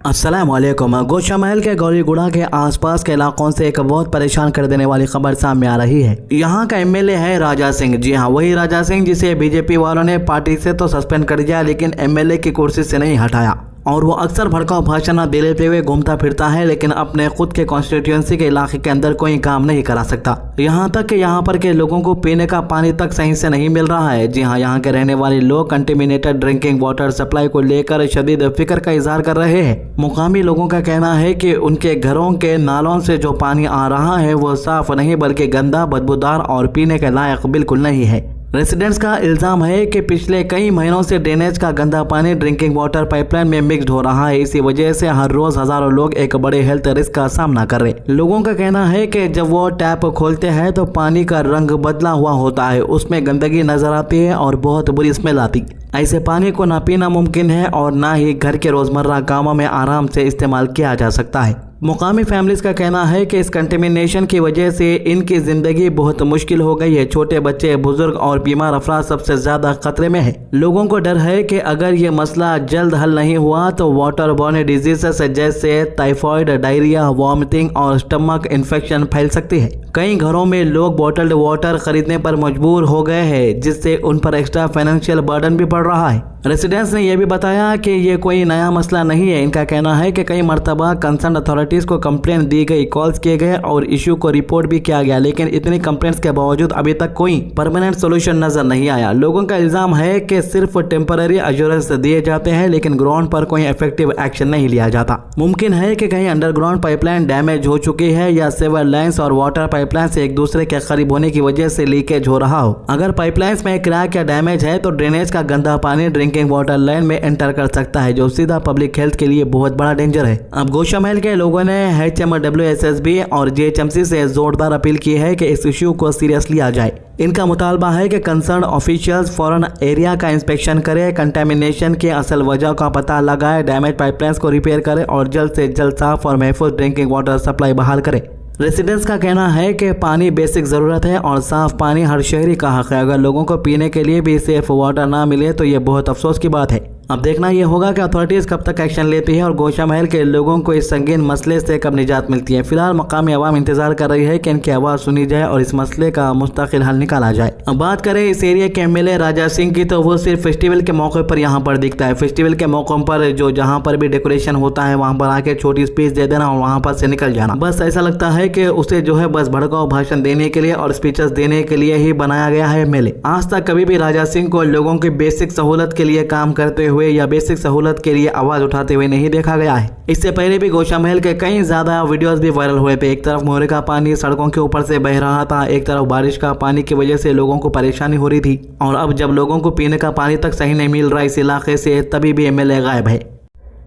अस्सलाम वालेकुम। गोशा महल के गौरीगुड़ा के आसपास के इलाकों से एक बहुत परेशान कर देने वाली खबर सामने आ रही है। यहाँ का एमएलए है राजा सिंह। जी हाँ, वही राजा सिंह जिसे बीजेपी वालों ने पार्टी से तो सस्पेंड कर दिया, लेकिन एमएलए की कुर्सी से नहीं हटाया। और वो अक्सर भड़काऊ भाषण देते हुए घूमता फिरता है, लेकिन अपने खुद के कॉन्स्टिट्यूएंसी के इलाके के अंदर कोई काम नहीं करा सकता। यहाँ तक कि यहाँ पर के लोगों को पीने का पानी तक सही से नहीं मिल रहा है। जी हाँ, यहाँ के रहने वाले लोग कंटेमिनेटेड ड्रिंकिंग वाटर सप्लाई को लेकर शदीद फिक्र का इजहार कर रहे हैं। मुकामी लोगों का कहना है कि उनके घरों के नालों से जो पानी आ रहा है वो साफ नहीं बल्कि गंदा, बदबूदार और पीने के लायक बिल्कुल नहीं है। रेसिडेंट्स का इल्जाम है कि पिछले कई महीनों से ड्रेनेज का गंदा पानी ड्रिंकिंग वाटर पाइपलाइन में मिक्स्ड हो रहा है। इसी वजह से हर रोज हजारों लोग एक बड़े हेल्थ रिस्क का सामना कर रहे। लोगों का कहना है कि जब वो टैप खोलते हैं तो पानी का रंग बदला हुआ होता है, उसमें गंदगी नजर आती है और बहुत बुरी स्मेल आती। ऐसे पानी को ना पीना मुमकिन है और ना ही घर के रोजमर्रा कामों में आराम से इस्तेमाल किया जा सकता है। मुकामी फैमिलीज का कहना है कि इस कंटेमिनेशन की वजह से इनकी जिंदगी बहुत मुश्किल हो गई है। छोटे बच्चे, बुजुर्ग और बीमार अफराद सबसे ज्यादा खतरे में है। लोगों को डर है कि अगर ये मसला जल्द हल नहीं हुआ तो वाटर बॉर्न डिजीजेस जैसे टाइफाइड, डायरिया, वॉमिटिंग और स्टमक इन्फेक्शन फैल सकती है। कई घरों में लोग बॉटल्ड वाटर खरीदने पर मजबूर हो गए हैं, जिससे उन पर एक्स्ट्रा फाइनेंशियल बर्डन भी पड़ रहा है। रेसिडेंट्स ने यह भी बताया कि ये कोई नया मसला नहीं है। इनका कहना है कि कई मरतबा कंसर्न अथॉरिटीज को कंप्लेंट दी गई, कॉल्स किए गए और इशू को रिपोर्ट भी किया गया, लेकिन इतनी कंप्लेंट्स के बावजूद अभी तक कोई परमानेंट सोल्यूशन नजर नहीं आया। लोगों का इल्जाम है कि सिर्फ टेम्पररी अश्योरेंस दिए जाते हैं, लेकिन ग्राउंड पर कोई इफेक्टिव एक्शन नहीं लिया जाता। मुमकिन है कि कहीं अंडरग्राउंड पाइपलाइन डैमेज हो चुकी है या सेवर लाइन्स और वाटर पाइपलाइन से एक दूसरे के करीब होने की वजह से लीकेज हो रहा हो। अगर पाइपलाइंस में क्रैक या डैमेज है तो ड्रेनेज का गंदा पानी ड्रिंकिंग वाटर लाइन में एंटर कर सकता है, जो सीधा पब्लिक हेल्थ के लिए बहुत बड़ा डेंजर है। अब गोशा महल के लोगों ने HMWSSB और JHMC से जोरदार अपील की है कि इस इश्यू को सीरियस लिया जाए। इनका मुतालबा है कि कंसर्न ऑफिशियल्स फौरन एरिया का इंस्पेक्शन करें, कंटेमिनेशन की असल वजह का पता लगाए, डैमेज पाइपलाइंस को रिपेयर करें और जल्द से जल्द साफ और महफूज ड्रिंकिंग वाटर सप्लाई बहाल करें। रेसिडेंट्स का कहना है कि पानी बेसिक ज़रूरत है और साफ पानी हर शहरी का हक है। अगर लोगों को पीने के लिए भी सेफ वाटर ना मिले तो ये बहुत अफसोस की बात है। अब देखना ये होगा कि अथॉरिटीज़ कब तक एक्शन लेती है और गोशा महल के लोगों को इस संगीन मसले से कब निजात मिलती है। फिलहाल मकामी अवाम इंतजार कर रही है कि इनकी आवाज़ सुनी जाए और इस मसले का मुस्तकिल हल निकाला जाए। अब बात करें इस एरिया के एमएलए राजा सिंह की, तो वो सिर्फ फेस्टिवल के मौके पर यहाँ पर दिखता है। फेस्टिवल के मौकों पर जहाँ पर भी डेकोरेशन होता है वहाँ पर आके छोटी स्पीच दे देना और वहाँ पर से निकल जाना। बस ऐसा लगता है कि उसे बस भड़काऊ भाषण देने के लिए और स्पीचेस देने के लिए ही बनाया गया है एमएलए। आज तक कभी भी राजा सिंह को लोगों की बेसिक सहूलत के लिए काम करते हुए या बेसिक सहूलत के लिए आवाज उठाते हुए नहीं देखा गया है। इससे पहले भी गोशा महल के कई ज्यादा वीडियोस भी वायरल हुए थे। एक तरफ मोहरे का पानी सड़कों के ऊपर से बह रहा था, एक तरफ बारिश का पानी की वजह से लोगों को परेशानी हो रही थी, और अब जब लोगों को पीने का पानी तक सही नहीं मिल रहा इस इलाके से, तभी भी एमएलए गायब है।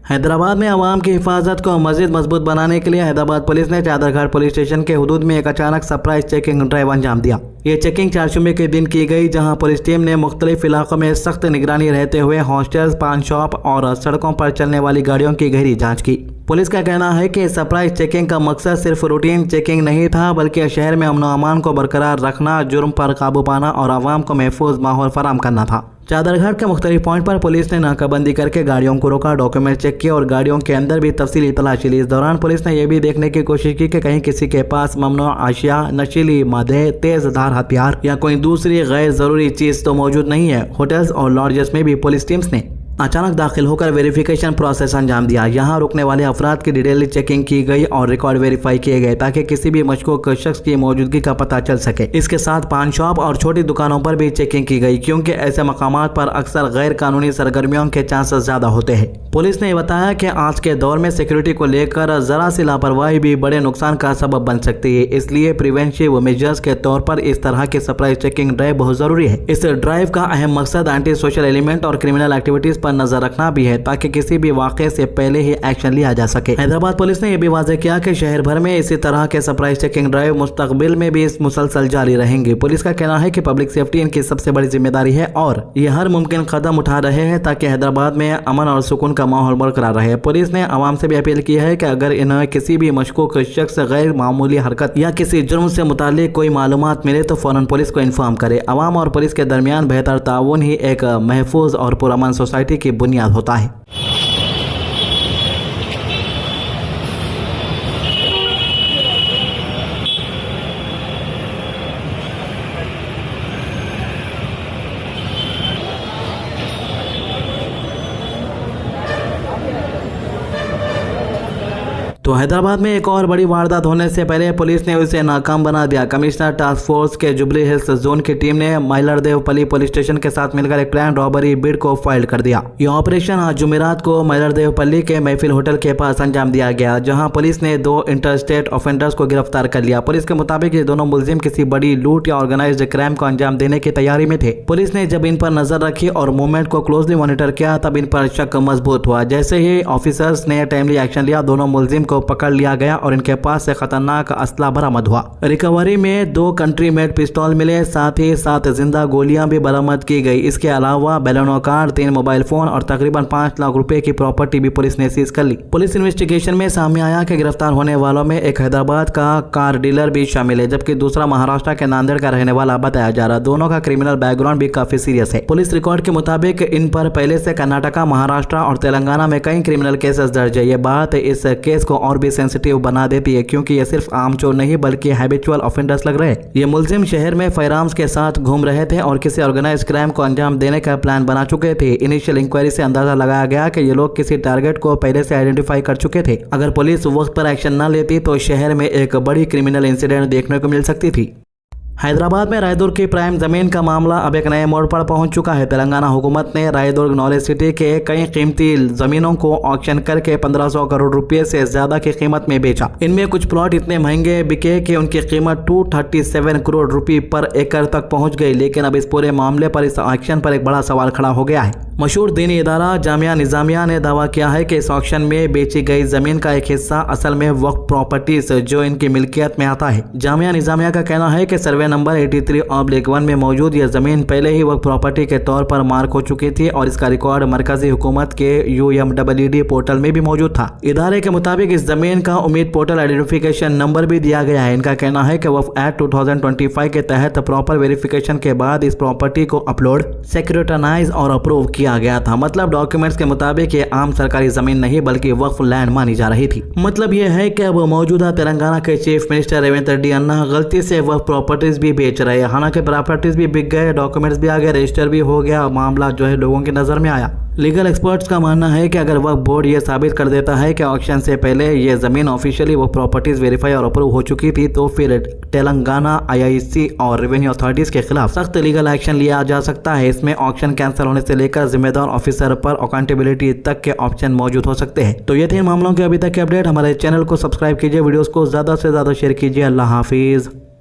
हैदराबाद में आवाम की हिफाजत को मजीद मजबूत बनाने के लिए हैदराबाद पुलिस ने चादरघाट पुलिस स्टेशन के हुदूद में एक अचानक सरप्राइज चेकिंग ड्राइव अंजाम दिया। ये चेकिंग चारशुमे के दिन की गई, जहां पुलिस टीम ने मुख्तलिफ इलाकों में सख्त निगरानी रहते हुए हॉस्टल्स, पान शॉप और सड़कों पर चलने वाली गाड़ियों की गहरी जांच की। पुलिस का कहना है कि सरप्राइज चेकिंग का मकसद सिर्फ रूटीन चेकिंग नहीं था, बल्कि शहर में अमन अमान को बरकरार रखना, जुर्म पर काबू पाना और आवाम को महफूज माहौल फराहम करना था। चादरघाट के मुख्तलिफ पॉइंट पर पुलिस ने नाकाबंदी करके गाड़ियों को रोका, डॉक्यूमेंट चेक किए और गाड़ियों के अंदर भी तफसीली तलाशी ली। इस दौरान पुलिस ने यह भी देखने की कोशिश की कि कहीं किसी के पास ममनुआ आशिया, नशीली मादे, तेज धार हथियार या कोई दूसरी गैर जरूरी चीज तो मौजूद नहीं है। होटल्स और लॉजेस में भी पुलिस टीम्स ने अचानक दाखिल होकर वेरिफिकेशन प्रोसेस अंजाम दिया। यहाँ रुकने वाले अफराद की डिटेल चेकिंग की गई और रिकॉर्ड वेरीफाई किए गए ताकि किसी भी मशकूक शख्स की मौजूदगी का पता चल सके। इसके साथ पान शॉप और छोटी दुकानों पर भी चेकिंग की गई, क्योंकि ऐसे मकामात पर अक्सर गैर कानूनी सरगर्मियों के चांसेस ज्यादा होते हैं। पुलिस ने बताया कि आज के दौर में सिक्योरिटी को लेकर जरा सी लापरवाही भी बड़े नुकसान का सबब बन सकती है, इसलिए प्रिवेंटिव मेजर्स के तौर पर इस तरह की सरप्राइज चेकिंग ड्राइव बहुत जरूरी है। इस ड्राइव का अहम मकसद एंटी सोशल एलिमेंट और क्रिमिनल एक्टिविटीज पर नजर रखना भी है, ताकि किसी भी वाक़े से पहले ही एक्शन लिया जा सके। हैदराबाद पुलिस ने यह भी वाज़ेह किया कि शहर भर में इसी तरह के सरप्राइज चेकिंग ड्राइव मुस्तकबिल में भी मुसलसल जारी रहेंगे। पुलिस का कहना है कि पब्लिक सेफ्टी इनकी सबसे बड़ी जिम्मेदारी है और ये हर मुमकिन कदम उठा रहे हैं ताकि हैदराबाद में अमन और सुकून का माहौल बरकरार रहे। पुलिस ने आवाम से भी अपील की है कि अगर इन्हें किसी भी मशकूक शख्स, गैर मामूली हरकत या किसी जुर्म से मुतालिक कोई मालूमात मिले तो फौरन पुलिस को इन्फॉर्म करे। आवाम और पुलिस के दरमियान बेहतर ताउन ही एक महफूज और पुरअमन सोसाइटी की बुनियाद होता है। तो हैदराबाद में एक और बड़ी वारदात होने से पहले पुलिस ने उसे नाकाम बना दिया। कमिश्नर टास्क फोर्स के जुबली हिल्स जोन की टीम ने मैलरदेवपल्ली पुलिस स्टेशन के साथ मिलकर एक प्लान रॉबरी बिड को फाइल कर दिया। यह ऑपरेशन आज जुमेरात को मैलरदेवपल्ली के महफिल होटल के पास अंजाम दिया गया, जहां पुलिस ने 2 इंटरस्टेट ऑफेंडर्स को गिरफ्तार कर लिया। पुलिस के मुताबिक ये दोनों मुलजिम किसी बड़ी लूट या ऑर्गेनाइज्ड क्राइम को अंजाम देने की तैयारी में थे। पुलिस ने जब इन पर नजर रखी और मूवमेंट को क्लोजली मॉनिटर किया तब इन पर शक मजबूत हुआ। जैसे ही ऑफिसर्स ने टाइमली एक्शन लिया, दोनों मुलजिम को पकड़ लिया गया और इनके पास से खतरनाक असला बरामद हुआ। रिकवरी में 2 कंट्री मेड पिस्तौल मिले, साथ ही 7 जिंदा गोलियां भी बरामद की गई। इसके अलावा बैलेनो कार, 3 मोबाइल फोन और तकरीबन 5 लाख रुपए की प्रॉपर्टी भी पुलिस ने सीज कर ली। पुलिस इन्वेस्टिगेशन में सामने आया कि गिरफ्तार होने वालों में एक हैदराबाद का कार डीलर भी शामिल है, जबकि दूसरा महाराष्ट्र के नांदेड़ का रहने वाला बताया जा रहा। दोनों का क्रिमिनल बैकग्राउंड भी काफी सीरियस है। पुलिस रिकॉर्ड के मुताबिक इन पर पहले से कर्नाटका, महाराष्ट्र और तेलंगाना में कई क्रिमिनल केसेस दर्ज है। ये बात इस केस को और भी सेंसिटिव बना देती है, क्योंकि ये सिर्फ आम चोर नहीं बल्कि हैबिचुअल ऑफेंडर्स लग रहे। ये मुलजिम शहर में फायरआर्म्स के साथ घूम रहे थे और किसी ऑर्गेनाइज्ड क्राइम को अंजाम देने का प्लान बना चुके थे। इनिशियल इंक्वायरी से अंदाजा लगाया गया कि ये लोग किसी टारगेट को पहले से आइडेंटिफाई कर चुके थे। अगर पुलिस वक्त पर एक्शन न लेती तो शहर में एक बड़ी क्रिमिनल इंसिडेंट देखने को मिल सकती थी। हैदराबाद में रायदुर्ग की प्राइम जमीन का मामला अब एक नए मोड़ पर पहुंच चुका है। तेलंगाना हुकूमत ने रायदुर्ग नॉलेज सिटी के कई कीमती जमीनों को ऑक्शन करके 1500 करोड़ रुपए से ज्यादा की कीमत में बेचा। इनमें कुछ प्लॉट इतने महंगे बिके कि उनकी कीमत 237 करोड़ रुपए पर एकड़ तक पहुंच गई। लेकिन अब इस पूरे मामले पर, इस ऑक्शन पर एक बड़ा सवाल खड़ा हो गया है। मशहूर दीनी इदारा जामिया निजामिया ने दावा किया है कि इस ऑक्शन में बेची गई जमीन का एक हिस्सा असल में वक्फ प्रॉपर्टीज जो इनकी मिल्कियत में आता है। जामिया निजामिया का कहना है कि सर्वे नंबर 83/1 में मौजूद यह जमीन पहले ही वक्फ प्रॉपर्टी के तौर पर मार्क हो चुकी थी और इसका रिकॉर्ड मरकजी हुकूमत के UMWD पोर्टल में भी मौजूद था। इदारे के मुताबिक इस जमीन का उम्मीद पोर्टल आइडेंटिफिकेशन नंबर भी दिया गया है। इनका कहना है कि वक्फ एक्ट 2025 के तहत प्रॉपर वेरिफिकेशन के बाद इस प्रॉपर्टी को अपलोड, सेक्रेटराइज और अप्रूव किया गया था। मतलब डॉक्यूमेंट्स के मुताबिक ये आम सरकारी जमीन नहीं बल्कि वक्फ लैंड मानी जा रही थी। मतलब ये है कि अब मौजूदा तेलंगाना के चीफ मिनिस्टर रेवंत रेड्डी अन्ना गलती से वक्फ प्रॉपर्टीज भी बेच रहे हैं। हालांकि प्रॉपर्टीज भी बिक गए, डॉक्यूमेंट्स भी आ गए, रजिस्टर भी हो गया, मामला जो है लोगों की नजर में आया। लीगल एक्सपर्ट्स का मानना है कि अगर वक्फ बोर्ड ये साबित कर देता है कि ऑक्शन से पहले ये जमीन ऑफिशियली वो प्रॉपर्टीज वेरीफाई और अप्रूव हो चुकी थी, तो फिर तेलंगाना IIC और रेवेन्यू अथॉरिटीज के खिलाफ सख्त लीगल एक्शन लिया जा सकता है। इसमें ऑक्शन कैंसिल होने से लेकर जिम्मेदार ऑफिसर पर अकाउंटेबिलिटी तक के ऑप्शन मौजूद हो सकते हैं। तो ये थे मामलों के अभी तक के अपडेट। हमारे चैनल को सब्सक्राइब कीजिए, वीडियोस को ज्यादा से ज्यादा शेयर कीजिए। अल्लाह हाफिज।